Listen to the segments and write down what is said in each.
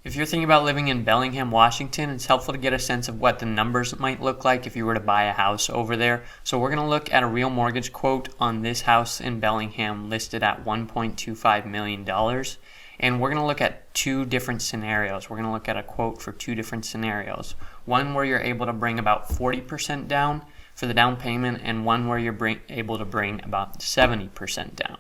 If you're thinking about living in Bellingham, Washington, it's helpful to get a sense of what the numbers might look like if you were to buy a house over there. So we're going to look at a real mortgage quote on this house in Bellingham listed at $1.25 million. And we're going to look at two different scenarios. We're going to look at a quote for two different scenarios. One where you're able to bring about 40% down for the down payment, and one where you're able to bring about 70% down.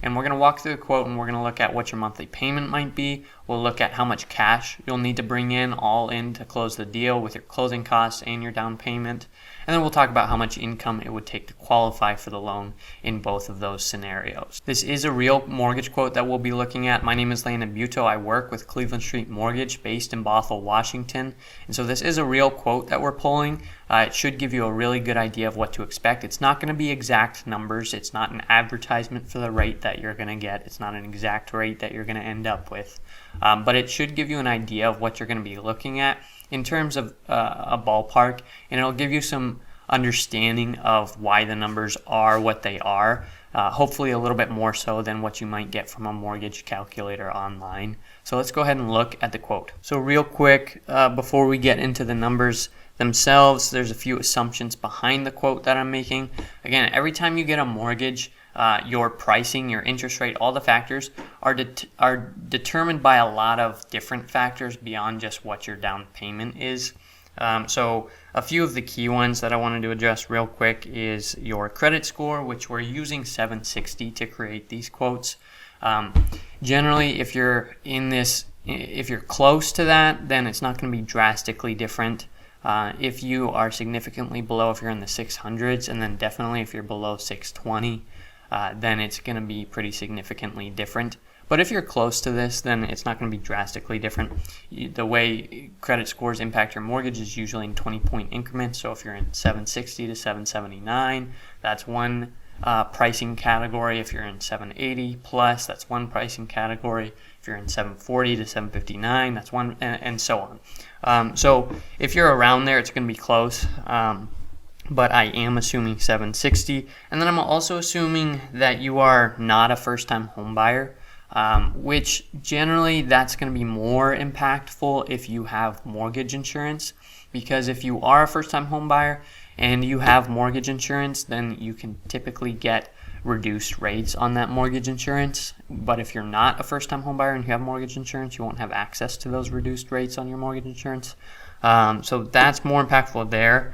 And we're going to walk through the quote, and we're going to look at what your monthly payment might be. We'll look at how much cash you'll need to bring in all in to close the deal with your closing costs and your down payment. And then we'll talk about how much income it would take to qualify for the loan in both of those scenarios. This is a real mortgage quote that we'll be looking at. My name is Landon Buto. I work with Cleveland Street Mortgage based in Bothell, Washington. And so this is a real quote that we're pulling. It should give you a really good idea of what to expect. It's not going to be exact numbers. It's not an advertisement for the rate that you're going to get. It's not an exact rate that you're going to end up with. But it should give you an idea of what you're going to be looking at in terms of a ballpark, and it'll give you some understanding of why the numbers are what they are, hopefully a little bit more so than what you might get from a mortgage calculator online. So let's go ahead and look at the quote. So real quick, before we get into the numbers themselves, there's a few assumptions behind the quote that I'm making. Again, every time you get a mortgage, your pricing, your interest rate, all the factors are determined by a lot of different factors beyond just what your down payment is. So a few of the key ones that I wanted to address real quick is your credit score, which we're using 760 to create these quotes. Generally, if you're close to that, then it's not going to be drastically different. If you are significantly below, if you're in the 600s, and then definitely if you're below 620, then it's going to be pretty significantly different. But if you're close to this, then it's not going to be drastically different. The way credit scores impact your mortgage is usually in 20-point increments. So if you're in 760 to 779, that's one pricing category. If you're in 780 plus, that's one pricing category. If you're in 740 to 759, that's one, and so on. So if you're around there, it's going to be close. But I am assuming 760. And then I'm also assuming that you are not a first-time home buyer, which generally that's going to be more impactful if you have mortgage insurance. Because if you are a first-time home buyer and you have mortgage insurance, then you can typically get reduced rates on that mortgage insurance. But if you're not a first-time home buyer and you have mortgage insurance, you won't have access to those reduced rates on your mortgage insurance. So that's more impactful there.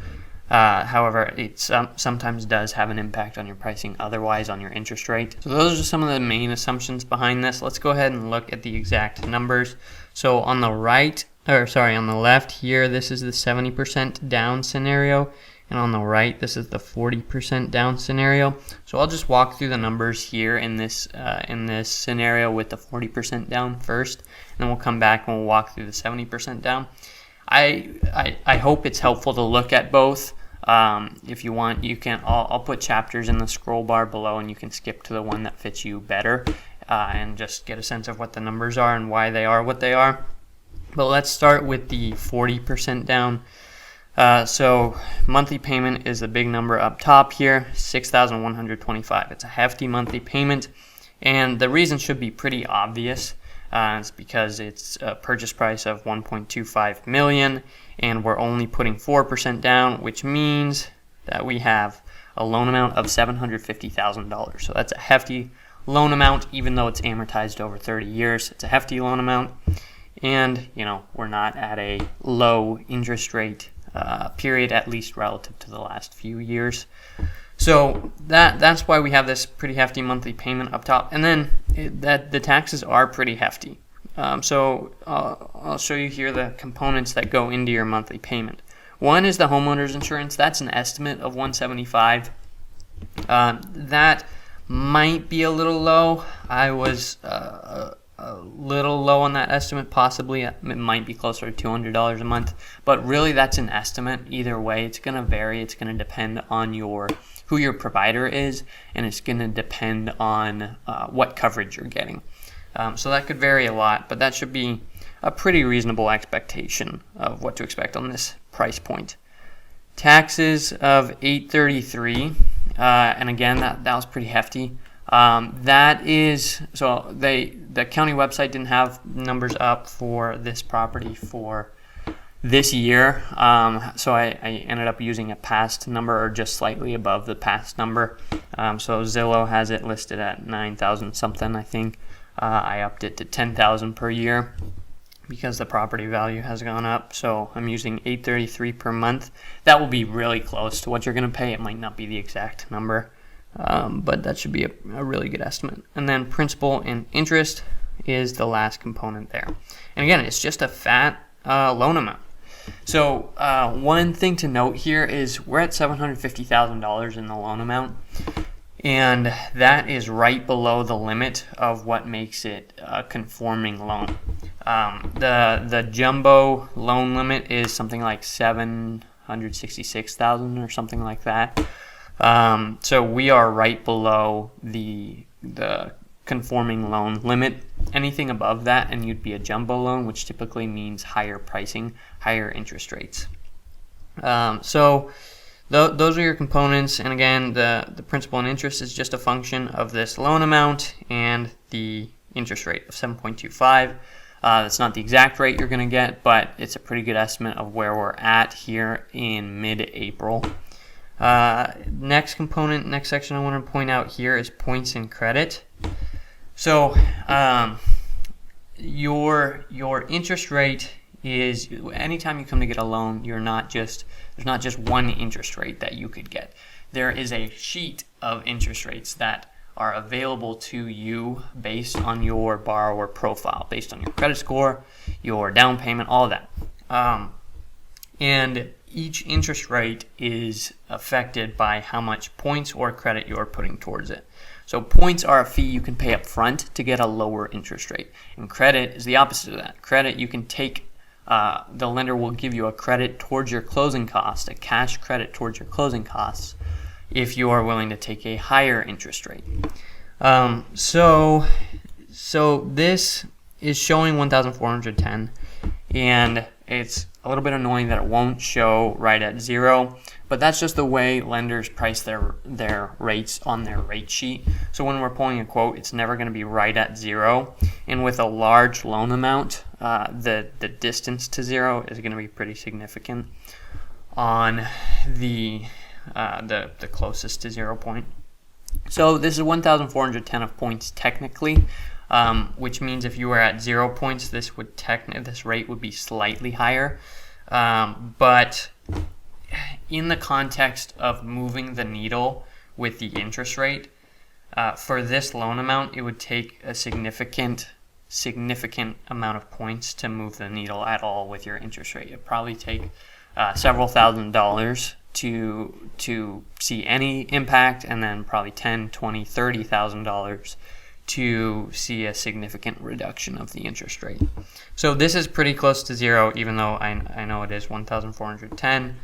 However, it sometimes does have an impact on your pricing otherwise on your interest rate. So those are some of the main assumptions behind this. Let's go ahead and look at the exact numbers. So on the on the left here, this is the 70% down scenario. And on the right, this is the 40% down scenario. So I'll just walk through the numbers here in this scenario with the 40% down first. And then we'll come back and we'll walk through the 70% down. I hope it's helpful to look at both. If you want, you can. I'll put chapters in the scroll bar below, and you can skip to the one that fits you better, and just get a sense of what the numbers are and why they are what they are. But let's start with the 40% down. So monthly payment is the big number up top here, $6,125. It's a hefty monthly payment, and the reason should be pretty obvious. It's because it's a purchase price of $1.25 million, and we're only putting 4% down, which means that we have a loan amount of $750,000. So that's a hefty loan amount, even though it's amortized over 30 years. It's a hefty loan amount, and we're not at a low interest rate period, at least relative to the last few years. So that's why we have this pretty hefty monthly payment up top, and then the taxes are pretty hefty. So I'll show you here the components that go into your monthly payment. One is the homeowner's insurance. That's an estimate of $175. That might be a little low. I was a little low on that estimate. Possibly it might be closer to $200 a month, but really that's an estimate. Either way, it's going to vary. It's going to depend on who your provider is, and it's going to depend on what coverage you're getting. So that could vary a lot, but that should be a pretty reasonable expectation of what to expect on this price point. Taxes of $833, and again, that was pretty hefty. The county website didn't have numbers up for this property for this year, so I ended up using a past number or just slightly above the past number. So Zillow has it listed at 9,000 something, I think. I upped it to 10,000 per year because the property value has gone up. So I'm using $833 per month. That will be really close to what you're going to pay. It might not be the exact number, but that should be a really good estimate. And then principal and interest is the last component there. And again, it's just a fat loan amount. So one thing to note here is we're at $750,000 in the loan amount, and that is right below the limit of what makes it a conforming loan. The jumbo loan limit is something like $766,000 or something like that. So we are right below the conforming loan limit. Anything above that and you'd be a jumbo loan, which typically means higher pricing, higher interest rates. So those are your components, and again, the principal and interest is just a function of this loan amount and the interest rate of 7.25. That's not the exact rate you're going to get, but it's a pretty good estimate of where we're at here in mid-April. Next section I want to point out here is points and credit. So your interest rate is, anytime you come to get a loan, there's not just one interest rate that you could get. There is a sheet of interest rates that are available to you based on your borrower profile, based on your credit score, your down payment, all of that. And each interest rate is affected by how much points or credit you're putting towards it. So points are a fee you can pay up front to get a lower interest rate. And credit is the opposite of that. Credit, you can take, the lender will give you a credit towards your closing costs, a cash credit towards your closing costs, if you are willing to take a higher interest rate. So this is showing 1,410, and it's a little bit annoying that it won't show right at zero, but that's just the way lenders price their rates on their rate sheet. So when we're pulling a quote, it's never going to be right at zero, and with a large loan amount, the distance to zero is going to be pretty significant on the closest to 0 point. So this is 1,410 of points technically, which means if you were at 0 points, this rate would be slightly higher. But in the context of moving the needle with the interest rate, for this loan amount, it would take a significant amount of points to move the needle at all with your interest rate. It'd probably take several $1,000s to see any impact, and then probably $10,000, $20,000, $30,000 to see a significant reduction of the interest rate. So this is pretty close to zero, even though I know it is 1,410.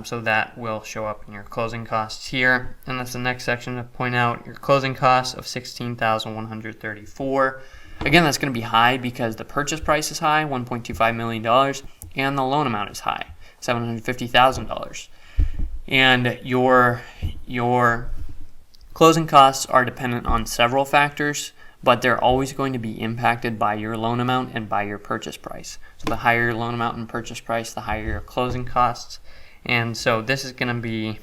So that will show up in your closing costs here, and that's the next section to point out. Your closing costs of $16,134. Again, that's going to be high because the purchase price is high, $1.25 million, and the loan amount is high, $750,000. And your closing costs are dependent on several factors, but they're always going to be impacted by your loan amount and by your purchase price. So the higher your loan amount and purchase price, the higher your closing costs. And so this is going to be,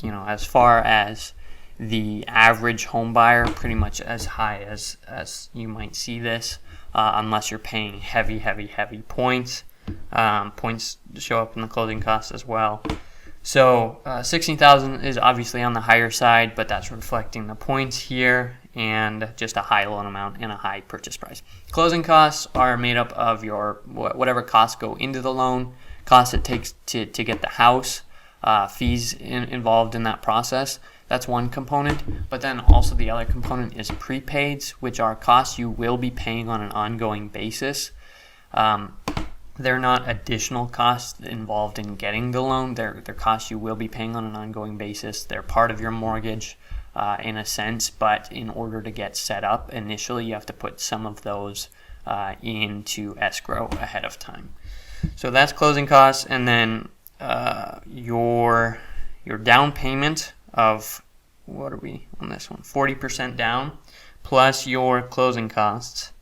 as far as the average home buyer, pretty much as high as you might see this, unless you're paying heavy points. Points show up in the closing costs as well. So $16,000 is obviously on the higher side, but that's reflecting the points here and just a high loan amount and a high purchase price. Closing costs are made up of your whatever costs go into the loan, costs it takes to get the house, fees involved in that process. That's one component, but then also the other component is prepaids, which are costs you will be paying on an ongoing basis. They're not additional costs involved in getting the loan. They're costs you will be paying on an ongoing basis. They're part of your mortgage in a sense, but in order to get set up initially, you have to put some of those into escrow ahead of time. So that's closing costs, and then your down payment of what are we on this one? 40% down plus your closing costs,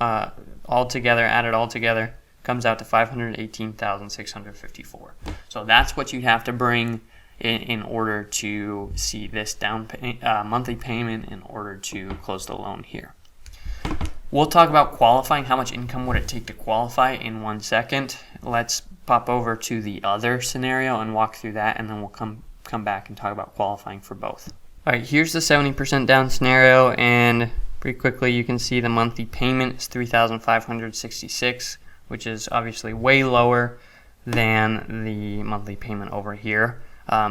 added all together, comes out to $518,654. So that's what you have to bring in order to see this monthly payment in order to close the loan here. We'll talk about qualifying. How much income would it take to qualify in 1 second. Let's pop over to the other scenario and walk through that, and then we'll come back and talk about qualifying for both. All right, here's the 70% down scenario, and pretty quickly you can see the monthly payment is $3,566, which is obviously way lower than the monthly payment over here.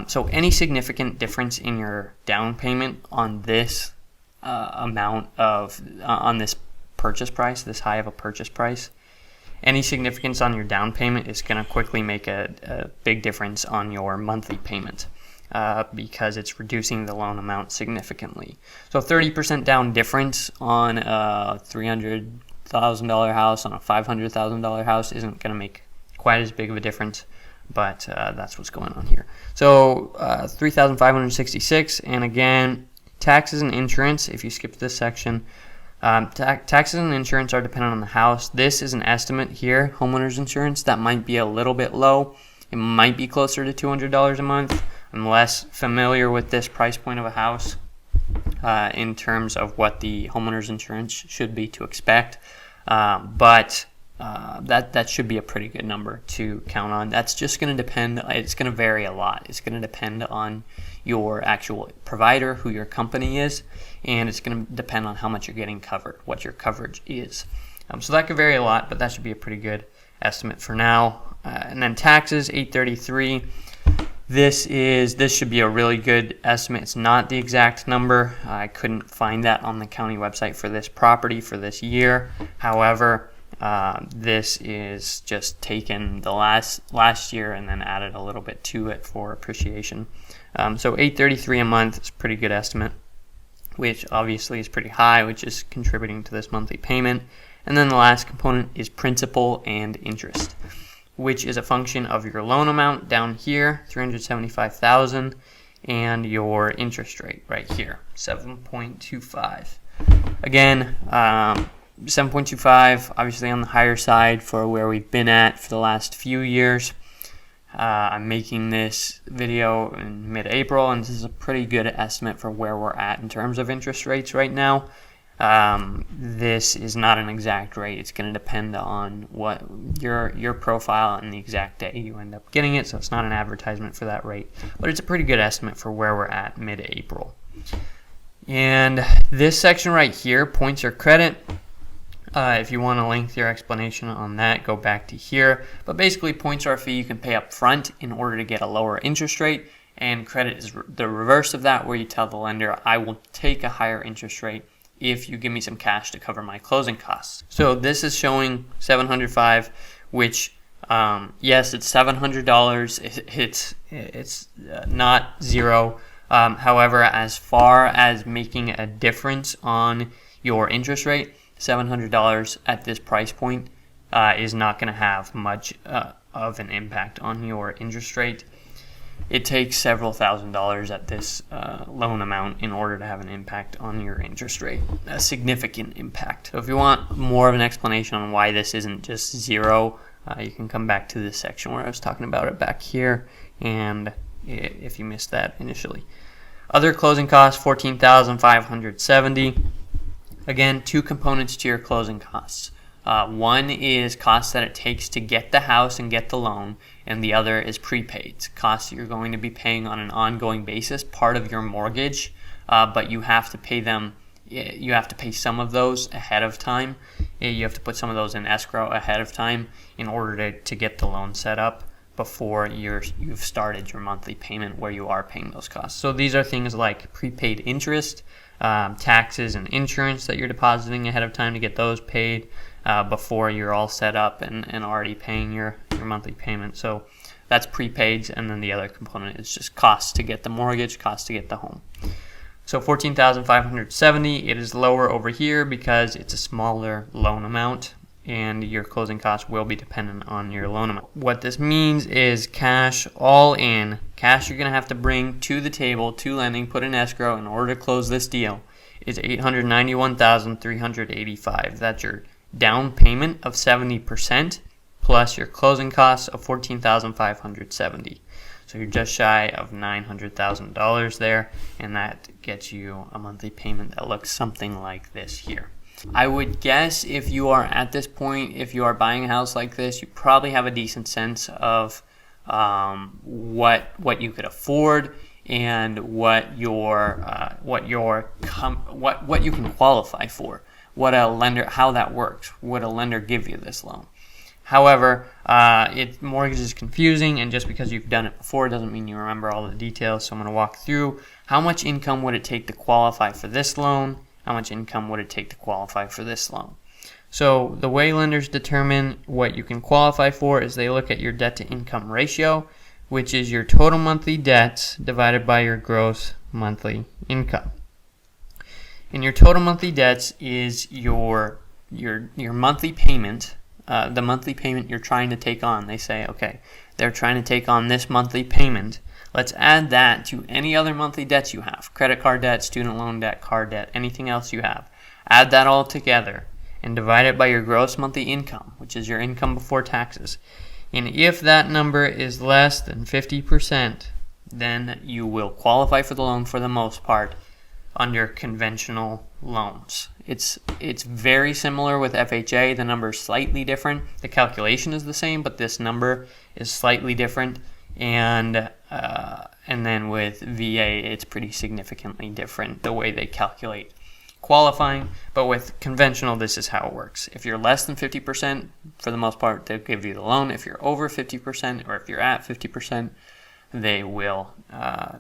So any significant difference in your down payment on this on this purchase price, this high of a purchase price, any significance on your down payment is going to quickly make a big difference on your monthly payment because it's reducing the loan amount significantly. So 30% down difference on a $300,000 house, on a $500,000 house isn't going to make quite as big of a difference, but that's what's going on here. So $3,566, and again, taxes and insurance, if you skip this section, taxes and insurance are dependent on the house. This is an estimate here. Homeowners insurance, that might be a little bit low. It might be closer to $200 a month. I'm less familiar with this price point of a house in terms of what the homeowners insurance should be to expect, but that should be a pretty good number to count on. That's just going to depend. It's going to vary a lot. It's going to depend on your actual provider, who your company is, and it's going to depend on how much you're getting covered, what your coverage is. So that could vary a lot, but that should be a pretty good estimate for now. And then taxes, $833. This should be a really good estimate. It's not the exact number. I couldn't find that on the county website for this property for this year. However, this is just taken the last year and then added a little bit to it for appreciation. So $833 a month is a pretty good estimate, which obviously is pretty high, which is contributing to this monthly payment. And then the last component is principal and interest, which is a function of your loan amount down here, $375,000, and your interest rate right here, 7.25. Again, 7.25, obviously on the higher side for where we've been at for the last few years. I'm making this video in mid-April, and this is a pretty good estimate for where we're at in terms of interest rates right now. This is not an exact rate. It's going to depend on what your profile and the exact day you end up getting it, so it's not an advertisement for that rate, but it's a pretty good estimate for where we're at mid-April. And this section right here, points or credit. If you want a lengthier explanation on that, go back to here. But basically, points are a fee you can pay up front in order to get a lower interest rate, and credit is the reverse of that, where you tell the lender, I will take a higher interest rate if you give me some cash to cover my closing costs. So this is showing $705, which, yes, it's $700. It's not zero. However, as far as making a difference on your interest rate, $700 at this price point is not going to have much of an impact on your interest rate. It takes several $1,000s at this loan amount in order to have an impact on your interest rate, a significant impact. So if you want more of an explanation on why this isn't just zero, you can come back to this section where I was talking about it back here, and if you missed that initially. Other closing costs, $14,570. Again, two components to your closing costs. One is costs that it takes to get the house and get the loan, and the other is prepaids, costs that you're going to be paying on an ongoing basis, part of your mortgage, but you have to pay them. You have to pay some of those ahead of time. You have to put some of those in escrow ahead of time in order to get the loan set up before you've started your monthly payment where you are paying those costs. So these are things like prepaid interest, taxes and insurance that you're depositing ahead of time to get those paid before you're all set up and already paying your monthly payment. So that's prepaids, and then the other component is just costs to get the mortgage, costs to get the home. So $14,570, it is lower over here because it's a smaller loan amount, and your closing costs will be dependent on your loan amount. What this means is cash all in, cash you're going to have to bring to the table to lending, put in escrow in order to close this deal, is $891,385. That's your down payment of 70% plus your closing costs of $14,570. So you're just shy of $900,000 there, and that gets you a monthly payment that looks something like this here. I would guess if you are at this point, if you are buying a house like this, you probably have a decent sense of what you could afford and what you can qualify for. How that works. Would a lender give you this loan? However, mortgage is confusing, and just because you've done it before doesn't mean you remember all the details. So I'm going to walk through how much income would it take to qualify for this loan, how much income would it take to qualify for this loan. So the way lenders determine what you can qualify for is they look at your debt to income ratio, which is your total monthly debts divided by your gross monthly income. And your total monthly debts is your monthly payment. The monthly payment you're trying to take on. They say, okay, they're trying to take on this monthly payment. Let's add that to any other monthly debts you have. Credit card debt, student loan debt, car debt, anything else you have. Add that all together and divide it by your gross monthly income, which is your income before taxes. And if that number is less than 50%, then you will qualify for the loan for the most part under conventional loans. It's very similar with FHA. The number is slightly different. The calculation is the same, but this number is slightly different. And then with VA, it's pretty significantly different the way they calculate qualifying. But with conventional, this is how it works. If you're less than 50%, for the most part, they'll give you the loan. If you're over 50%, or if you're at 50%,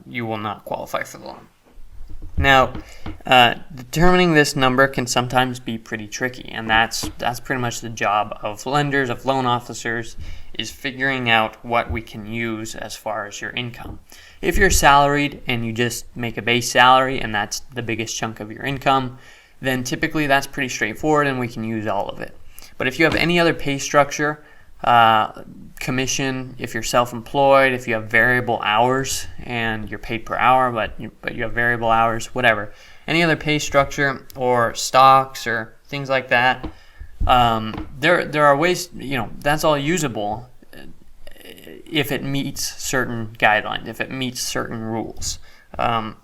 you will not qualify for the loan. Now, determining this number can sometimes be pretty tricky, and that's pretty much the job of lenders, of loan officers, is figuring out what we can use as far as your income. If you're salaried and you just make a base salary and that's the biggest chunk of your income, then typically that's pretty straightforward and we can use all of it. But if you have any other pay structure, commission, if you're self-employed, if you have variable hours and you're paid per hour, but you have variable hours, whatever, any other pay structure or stocks or things like that, there are ways, that's all usable if it meets certain guidelines, if it meets certain rules.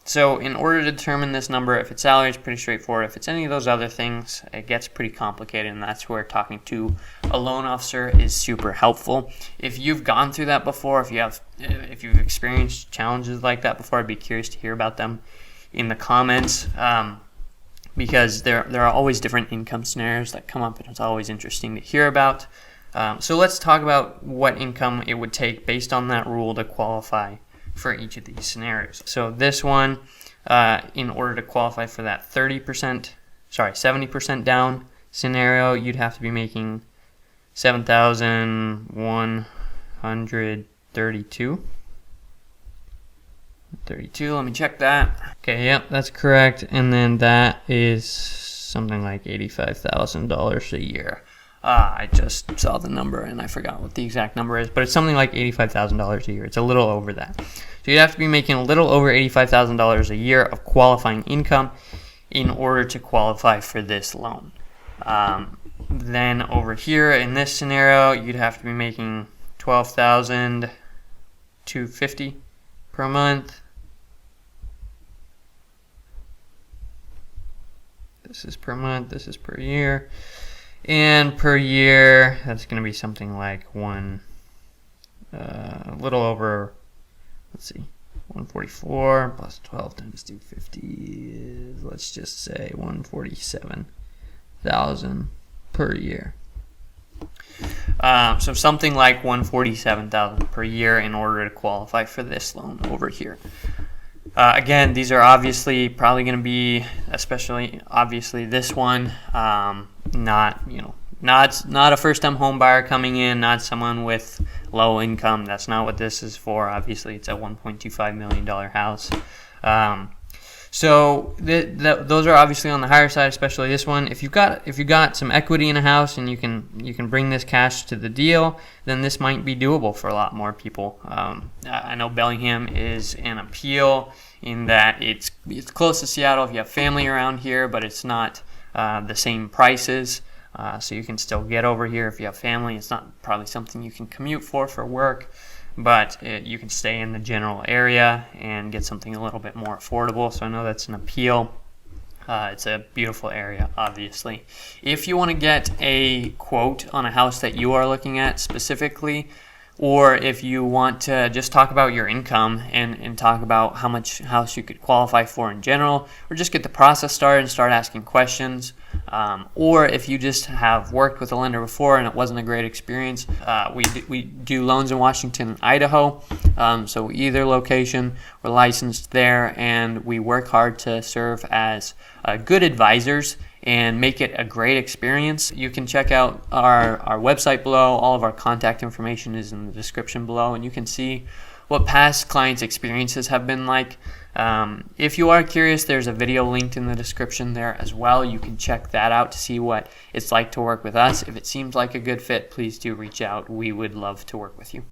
So in order to determine this number, if it's salary, it's pretty straightforward. If it's any of those other things, it gets pretty complicated, and that's where talking to a loan officer is super helpful. If you've gone through that before, if you've experienced challenges like that before, I'd be curious to hear about them in the comments, because there are always different income scenarios that come up, and it's always interesting to hear about. So let's talk about what income it would take based on that rule to qualify for each of these scenarios. So this one, in order to qualify for that 70% down scenario, you'd have to be making $7,132. Let me check that. Okay, yep, that's correct. And then that is something like $85,000 a year. I just saw the number and I forgot what the exact number is, but it's something like $85,000 a year. It's a little over that. So you'd have to be making a little over $85,000 a year of qualifying income in order to qualify for this loan. Then over here in this scenario, you'd have to be making $12,250 per month. This is per month, this is per year. And per year, that's going to be something like a little over, 144 plus 12 times 250 is, let's just say, 147,000 per year. So something like 147,000 per year in order to qualify for this loan over here. Again, these are obviously probably going to be, especially obviously this one, not a first-time home buyer coming in, not someone with low income. That's not what this is for. Obviously, it's a $1.25 million house. So those are obviously on the higher side, especially this one. If you've got some equity in a house and you can bring this cash to the deal, then this might be doable for a lot more people. I know Bellingham is an appeal in that it's close to Seattle if you have family around here, but it's not the same prices. So you can still get over here if you have family. It's not probably something you can commute for work, but you can stay in the general area and get something a little bit more affordable. So I know that's an appeal. It's a beautiful area, obviously. If you want to get a quote on a house that you are looking at specifically, or if you want to just talk about your income and talk about how much house you could qualify for in general, or just get the process started and start asking questions, or if you just have worked with a lender before and it wasn't a great experience, we do loans in Washington and Idaho, so either location, we're licensed there, and we work hard to serve as good advisors and make it a great experience. You can check out our website below. All of our contact information is in the description below, and you can see what past clients' experiences have been like. If you are curious, there's a video linked in the description there as well. You can check that out to see what it's like to work with us. If it seems like a good fit, please do reach out. We would love to work with you.